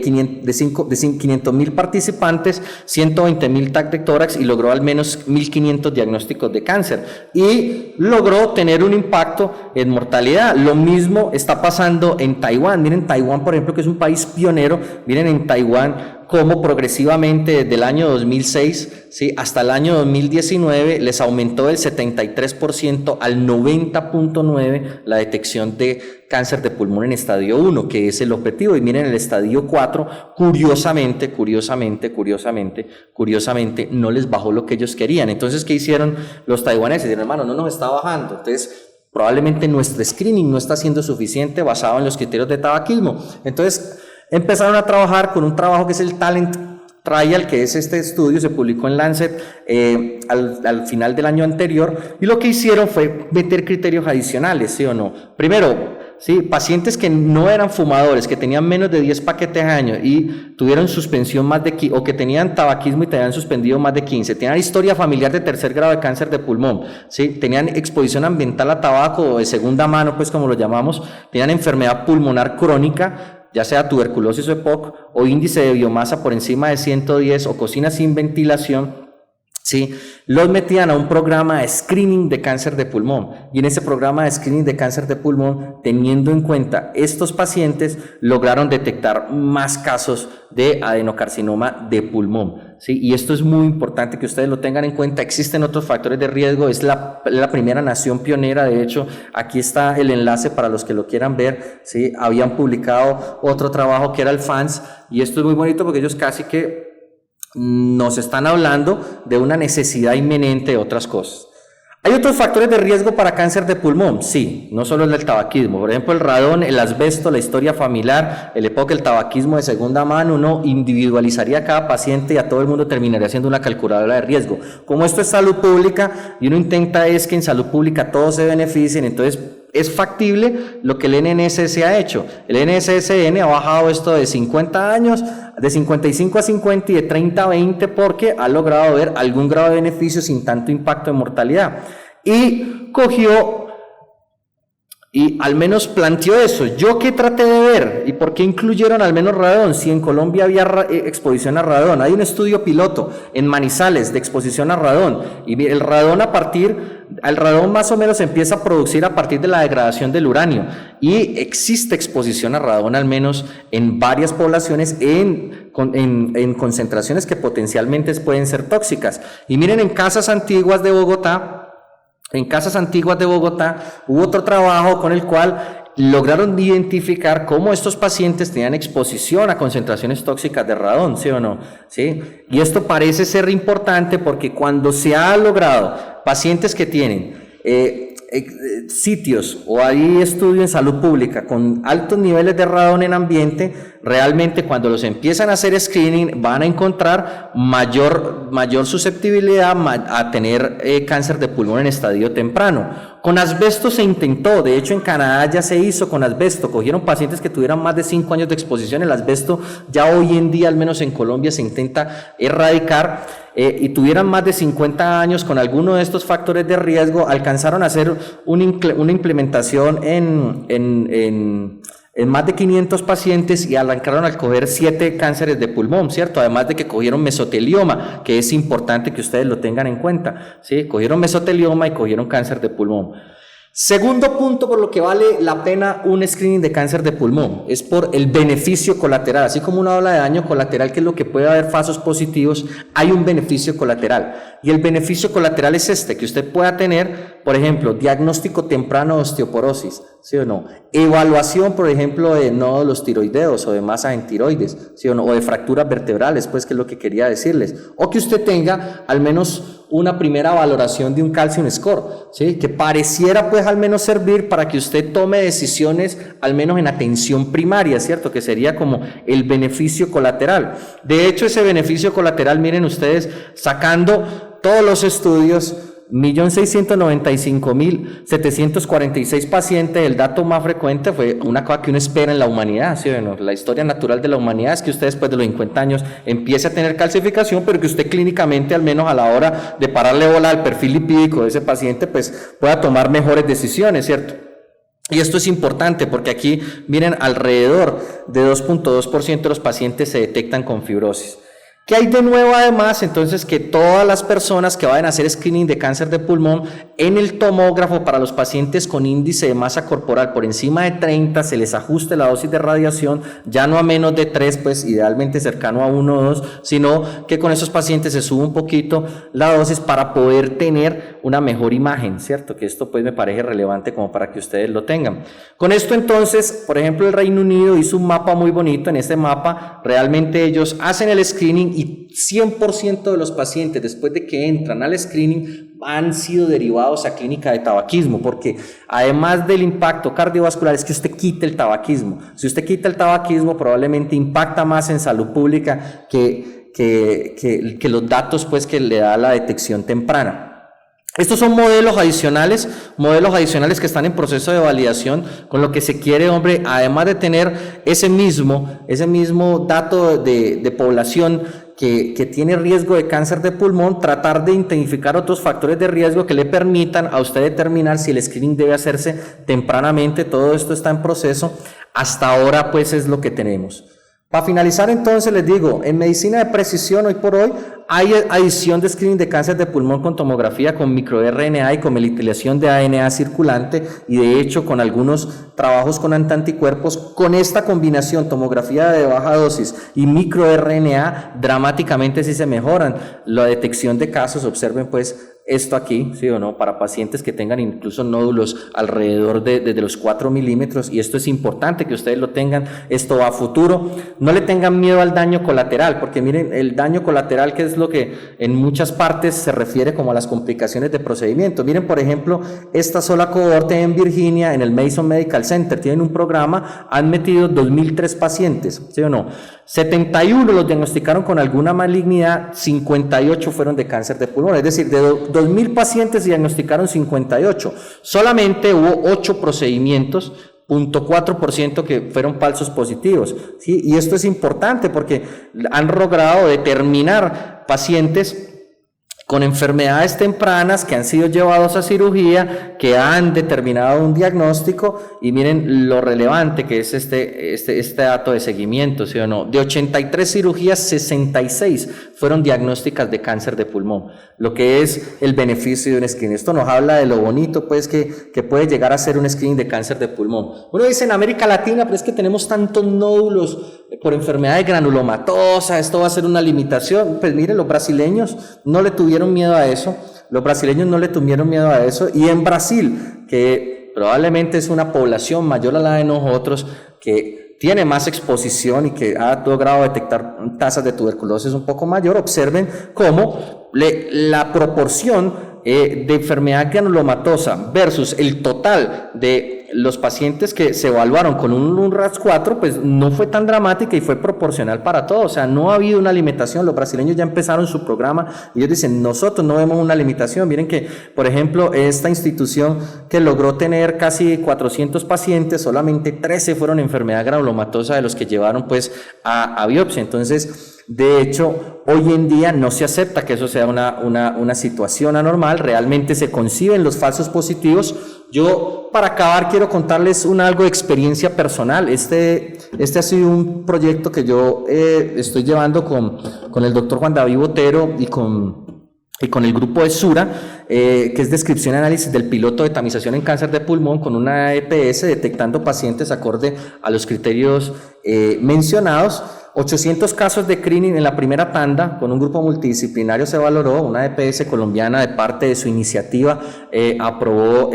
500,000 participantes, 120,000 TAC de tórax y logró al menos 1.500 diagnósticos de cáncer y logró tener un impacto en mortalidad. Lo mismo está pasando en Taiwán. Miren Taiwán, por ejemplo, que es un país pionero. Miren en Taiwán cómo progresivamente desde el año 2006, ¿sí?, hasta el año 2019 les aumentó del 73% al 90.9% la detección de cáncer de pulmón en estadio 1, que es el objetivo. Y miren, el estadio 4, curiosamente, no les bajó lo que ellos querían. Entonces, ¿qué hicieron los taiwaneses? Dijeron, hermano, no nos está bajando. Entonces, probablemente nuestro screening no está siendo suficiente basado en los criterios de tabaquismo. Entonces, empezaron a trabajar con un trabajo que es el Talent Trial, que es este estudio, se publicó en Lancet al final del año anterior, y lo que hicieron fue meter criterios adicionales, ¿sí o no? Primero, ¿sí?, pacientes que no eran fumadores, que tenían menos de 10 paquetes al año y tuvieron suspensión más de 15, o que tenían tabaquismo y tenían suspendido más de 15, tenían historia familiar de tercer grado de cáncer de pulmón, ¿sí?, tenían exposición ambiental a tabaco o de segunda mano, pues como lo llamamos, tenían enfermedad pulmonar crónica, ya sea tuberculosis o EPOC, o índice de biomasa por encima de 110 o cocina sin ventilación, ¿sí?, los metían a un programa de screening de cáncer de pulmón. Y en ese programa de screening de cáncer de pulmón, teniendo en cuenta estos pacientes, lograron detectar más casos de adenocarcinoma de pulmón, ¿sí? Y esto es muy importante que ustedes lo tengan en cuenta. Existen otros factores de riesgo, es la primera nación pionera. De hecho, aquí está el enlace para los que lo quieran ver, ¿sí? Habían publicado otro trabajo que era el FANS, y esto es muy bonito porque ellos casi que nos están hablando de una necesidad inminente de otras cosas. ¿Hay otros factores de riesgo para cáncer de pulmón? Sí, no solo el del tabaquismo. Por ejemplo, el radón, el asbesto, la historia familiar, el EPOC, el tabaquismo de segunda mano. Uno individualizaría a cada paciente y a todo el mundo terminaría haciendo una calculadora de riesgo. Como esto es salud pública y uno intenta es que en salud pública todos se beneficien, entonces es factible lo que el NSS ha hecho. El NSSN ha bajado esto de 50 años, de 55 a 50 y de 30 a 20, porque ha logrado ver algún grado de beneficio sin tanto impacto en mortalidad. Y cogió y al menos planteó eso. ¿Yo qué traté de ver? ¿Y por qué incluyeron al menos radón? Si en Colombia había exposición a radón. Hay un estudio piloto en Manizales de exposición a radón. Y el radón más o menos se empieza a producir a partir de la degradación del uranio. Y existe exposición a radón al menos en varias poblaciones en concentraciones que potencialmente pueden ser tóxicas. Y miren, en casas antiguas de Bogotá, En Casas Antiguas de Bogotá hubo otro trabajo con el cual lograron identificar cómo estos pacientes tenían exposición a concentraciones tóxicas de radón, ¿sí o no? ¿Sí? Y esto parece ser importante porque cuando se ha logrado pacientes que tienen sitios o hay estudios en salud pública con altos niveles de radón en ambiente, realmente cuando los empiezan a hacer screening van a encontrar mayor susceptibilidad a tener cáncer de pulmón en estadio temprano. Con asbesto se intentó, de hecho en Canadá ya se hizo con asbesto, cogieron pacientes que tuvieran más de 5 años de exposición. El asbesto ya hoy en día, al menos en Colombia, se intenta erradicar, y tuvieran más de 50 años con alguno de estos factores de riesgo, alcanzaron a hacer una implementación en más de 500 pacientes y arrancaron a coger 7 cánceres de pulmón, ¿cierto? Además de que cogieron mesotelioma, que es importante que ustedes lo tengan en cuenta, ¿sí? Cogieron mesotelioma y cogieron cáncer de pulmón. Segundo punto por lo que vale la pena un screening de cáncer de pulmón, es por el beneficio colateral. Así como uno habla de daño colateral, que es lo que puede haber falsos positivos, hay un beneficio colateral. Y el beneficio colateral es que usted pueda tener, por ejemplo, diagnóstico temprano de osteoporosis, ¿sí o no? Evaluación, por ejemplo, de nódulos tiroideos o de masa en tiroides, ¿sí o no? O de fracturas vertebrales, pues, que es lo que quería decirles. O que usted tenga al menos una primera valoración de un calcium score, ¿sí? Que pareciera pues al menos servir para que usted tome decisiones al menos en atención primaria, ¿cierto? Que sería como el beneficio colateral. De hecho, ese beneficio colateral, miren ustedes, sacando todos los estudios, 1.695.746 pacientes, el dato más frecuente fue una cosa que uno espera en la humanidad, ¿sí? Bueno, la historia natural de la humanidad es que usted después de los 50 años empiece a tener calcificación, pero que usted clínicamente, al menos a la hora de pararle bola al perfil lipídico de ese paciente, pues pueda tomar mejores decisiones, ¿cierto? Y esto es importante porque aquí, miren, alrededor de 2.2% de los pacientes se detectan con fibrosis. ¿Qué hay de nuevo además? Entonces, que todas las personas que vayan a hacer screening de cáncer de pulmón en el tomógrafo para los pacientes con índice de masa corporal por encima de 30 se les ajuste la dosis de radiación, ya no a menos de 3, pues idealmente cercano a 1 o 2, sino que con esos pacientes se sube un poquito la dosis para poder tener una mejor imagen, ¿cierto? Que esto pues me parece relevante como para que ustedes lo tengan. Con esto entonces, por ejemplo, el Reino Unido hizo un mapa muy bonito. En este mapa realmente ellos hacen el screening y 100% de los pacientes después de que entran al screening han sido derivados a clínica de tabaquismo, porque además del impacto cardiovascular es que usted quita el tabaquismo. Si usted quita el tabaquismo probablemente impacta más en salud pública que los datos pues que le da la detección temprana. Estos son modelos adicionales que están en proceso de validación, con lo que se quiere, hombre, además de tener ese mismo dato de población que tiene riesgo de cáncer de pulmón, tratar de identificar otros factores de riesgo que le permitan a usted determinar si el screening debe hacerse tempranamente. Todo esto está en proceso. Hasta ahora, pues, es lo que tenemos. Para finalizar, entonces, les digo, en medicina de precisión, hoy por hoy, hay adición de screening de cáncer de pulmón con tomografía, con microRNA y con melitilación de ANA circulante, y de hecho con algunos trabajos con anticuerpos. Con esta combinación, tomografía de baja dosis y microRNA, dramáticamente sí se mejoran la detección de casos. Observen pues esto aquí, ¿sí o no? Para pacientes que tengan incluso nódulos alrededor de los 4 milímetros, y esto es importante que ustedes lo tengan. Esto va a futuro. No le tengan miedo al daño colateral, porque miren, el daño colateral, que es lo que en muchas partes se refiere como a las complicaciones de procedimiento. Miren, por ejemplo, esta sola cohorte en Virginia, en el Mason Medical Center, tienen un programa, han metido 2.003 pacientes, ¿sí o no? 71 los diagnosticaron con alguna malignidad, 58 fueron de cáncer de pulmón, es decir, de 2.000 pacientes diagnosticaron 58, solamente hubo 8 procedimientos, 0.4% que fueron falsos positivos, ¿sí? Y esto es importante porque han logrado determinar pacientes con enfermedades tempranas que han sido llevados a cirugía, que han determinado un diagnóstico, y miren lo relevante que es este dato de seguimiento, ¿sí o no? De 83 cirugías, 66 fueron diagnósticas de cáncer de pulmón, lo que es el beneficio de un screening. Esto nos habla de lo bonito pues que puede llegar a ser un screening de cáncer de pulmón. Uno dice en América Latina, pero es que tenemos tantos nódulos por enfermedades granulomatosa, esto va a ser una limitación. Pues miren, los brasileños no le tuvieron miedo a eso. Los brasileños no le tuvieron miedo a eso, y en Brasil, que probablemente es una población mayor a la de nosotros, que tiene más exposición y que ha logrado detectar tasas de tuberculosis un poco mayor, observen cómo la proporción de enfermedad granulomatosa versus el total de los pacientes que se evaluaron con un RAS4, pues no fue tan dramática y fue proporcional para todos. O sea, no ha habido una limitación. Los brasileños ya empezaron su programa y ellos dicen, nosotros no vemos una limitación. Miren que, por ejemplo, esta institución que logró tener casi 400 pacientes, solamente 13 fueron enfermedad granulomatosa de los que llevaron pues a biopsia. Entonces, de hecho, hoy en día no se acepta que eso sea una situación anormal, realmente se conciben los falsos positivos. Yo, para acabar, quiero contarles algo de experiencia personal. Este ha sido un proyecto que yo estoy llevando con el doctor Juan David Botero y con el grupo de Sura, que es descripción y análisis del piloto de tamización en cáncer de pulmón con una EPS, detectando pacientes acorde a los criterios mencionados. 800 casos de screening en la primera tanda, con un grupo multidisciplinario se valoró, una EPS colombiana de parte de su iniciativa aprobó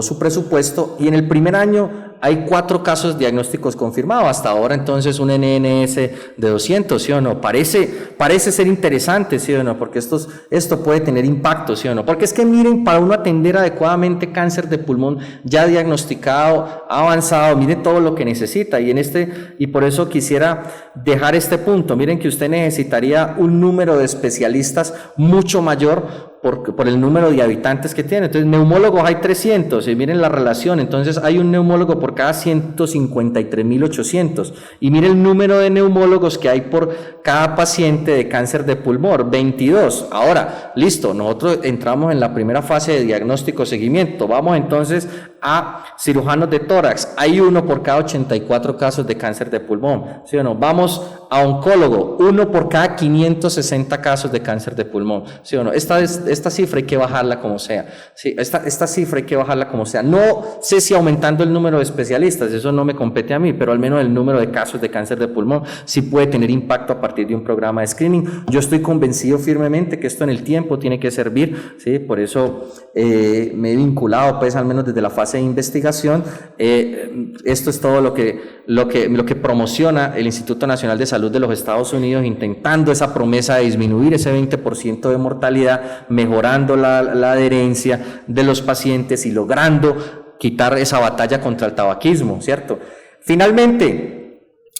su presupuesto, y en el primer año hay 4 casos diagnósticos confirmados, hasta ahora entonces un NNS de 200, ¿sí o no? Parece ser interesante, ¿sí o no? Porque esto puede tener impacto, ¿sí o no? Porque es que miren, para uno atender adecuadamente cáncer de pulmón ya diagnosticado, avanzado, miren todo lo que necesita, y por eso quisiera dejar este punto. Miren que usted necesitaría un número de especialistas mucho mayor por el número de habitantes que tiene. Entonces, neumólogos hay 300, y miren la relación, entonces hay un neumólogo por cada 153.800, y miren el número de neumólogos que hay por cada paciente de cáncer de pulmón, 22. Ahora, listo, nosotros entramos en la primera fase de diagnóstico seguimiento, vamos entonces a cirujanos de tórax, hay 1 por cada 84 casos de cáncer de pulmón, ¿sí o no? Vamos a oncólogo, 1 por cada 560 casos de cáncer de pulmón, ¿sí o no? Esta cifra hay que bajarla como sea, ¿sí? Esta cifra hay que bajarla como sea. No sé si aumentando el número de especialistas, eso no me compete a mí, pero al menos el número de casos de cáncer de pulmón sí puede tener impacto a partir de un programa de screening. Yo estoy convencido firmemente que esto en el tiempo tiene que servir, ¿sí? Por eso me he vinculado, pues, al menos desde la fase de investigación. Esto es todo lo que promociona el Instituto Nacional de Salud de los Estados Unidos, intentando esa promesa de disminuir ese 20% de mortalidad, mejorando la adherencia de los pacientes y logrando quitar esa batalla contra el tabaquismo, ¿cierto? Finalmente,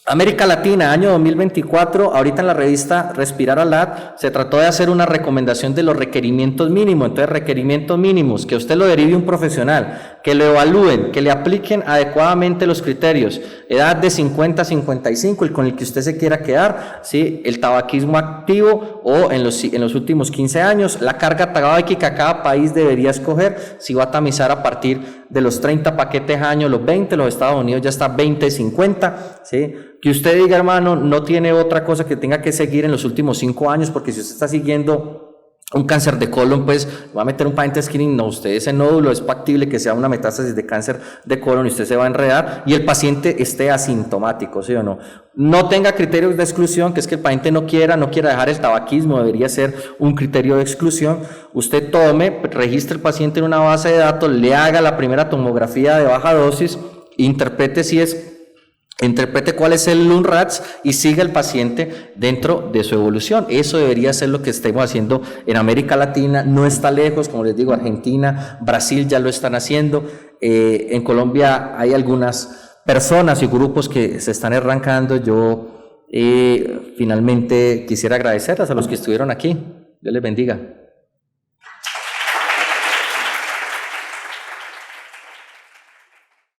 América Latina, año 2024, ahorita en la revista Respirar Alat se trató de hacer una recomendación de los requerimientos mínimos. Entonces, requerimientos mínimos, que usted lo derive un profesional, que lo evalúen, que le apliquen adecuadamente los criterios, edad de 50 a 55, el con el que usted se quiera quedar, ¿sí? El tabaquismo activo o en los últimos 15 años, la carga tabáquica cada país debería escoger, si va a tamizar a partir de los 30 paquetes años, los 20, los Estados Unidos ya está 20-50, ¿sí? Que usted diga, hermano, no tiene otra cosa que tenga que seguir en los últimos 5 años, porque si usted está siguiendo un cáncer de colon, pues va a meter un paciente screening, no, usted ese nódulo es factible que sea una metástasis de cáncer de colon y usted se va a enredar y el paciente esté asintomático, ¿sí o no? No tenga criterios de exclusión, que es que el paciente no quiera dejar el tabaquismo, debería ser un criterio de exclusión. Usted tome, registre el paciente en una base de datos, le haga la primera tomografía de baja dosis, interprete cuál es el LUNRATS y siga el paciente dentro de su evolución. Eso debería ser lo que estemos haciendo en América Latina. No está lejos, como les digo, Argentina, Brasil ya lo están haciendo. En Colombia hay algunas personas y grupos que se están arrancando. Yo finalmente quisiera agradecerles a los que estuvieron aquí. Dios les bendiga.